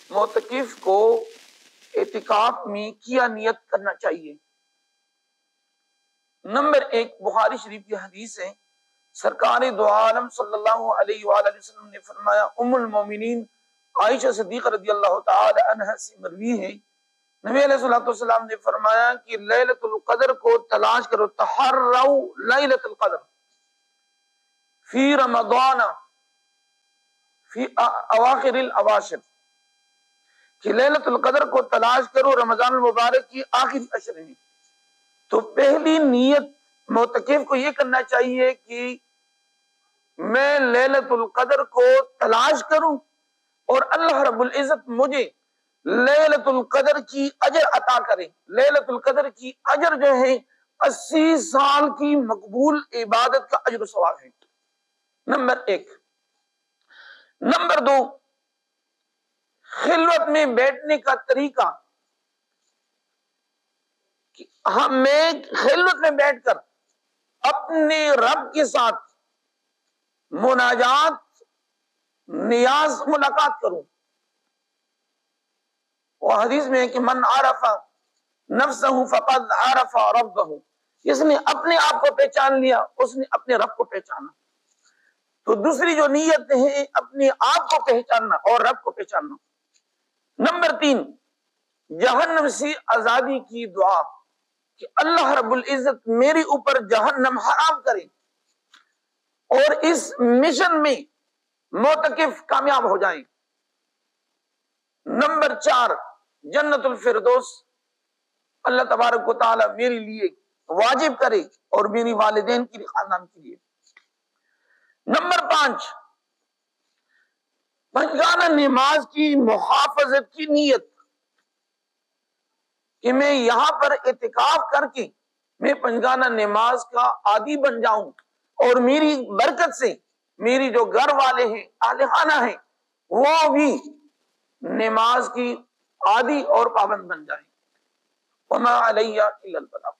معتکف کو اعتکاف میں کیا نیت کرنا چاہیے؟ نمبر 1 بخاری شریف کی حدیث ہے، سرکار دو عالم صلی اللہ علیہ وآلہ وسلم نے فرمایا، ام المومنین عائشہ صدیقہ رضی اللہ تعالی عنہ سے مروی ہے، نبی علیہ الصلوۃ والسلام نے فرمایا کہ لیلۃ القدر کو تلاش کرو، تحروا لیلۃ القدر فی رمضان فی اواخر الاواشر، کہ لیلۃ القدر کو تلاش کرو رمضان المبارک کی آخری عشر میں۔ تو پہلی نیت معتکف کو یہ کرنا چاہیے کہ میں لیلۃ القدر کو تلاش کروں اور اللہ رب العزت مجھے لیلۃ القدر کی اجر عطا کرے۔ لیلۃ القدر کی اجر جو ہے 80 سال کی مقبول عبادت کا اجر و ثواب ہے، نمبر 1۔ نمبر 2 خلوت میں بیٹھنے کا طریقہ، کہ میں خلوت میں بیٹھ کر اپنے رب کے ساتھ مناجات نیاز ملاقات کروں۔ وہ حدیث میں ہے کہ من عرف نفسہ فقد عرف ربہ، جس نے اپنے آپ کو پہچان لیا اس نے اپنے رب کو پہچانا۔ تو دوسری جو نیت ہے اپنے آپ کو پہچاننا اور رب کو پہچاننا۔ نمبر 3 جہنم سے آزادی کی دعا، کہ اللہ رب العزت میرے اوپر جہنم حرام کرے اور اس مشن میں معتکف کامیاب ہو جائیں۔ نمبر 4 جنت الفردوس اللہ تبارک و تعالی میرے لیے واجب کرے اور میری والدین کی خاندان کے لیے۔ نمبر 5 پنجگانہ نماز کی محافظت کی نیت، کہ میں یہاں پر اعتکاف کر کے میں پنجگانہ نماز کا عادی بن جاؤں اور میری برکت سے میری جو گھر والے ہیں اہل خانہ ہیں وہ بھی نماز کی عادی اور پابند بن جائیں۔ وما علیہ الا البلاغ۔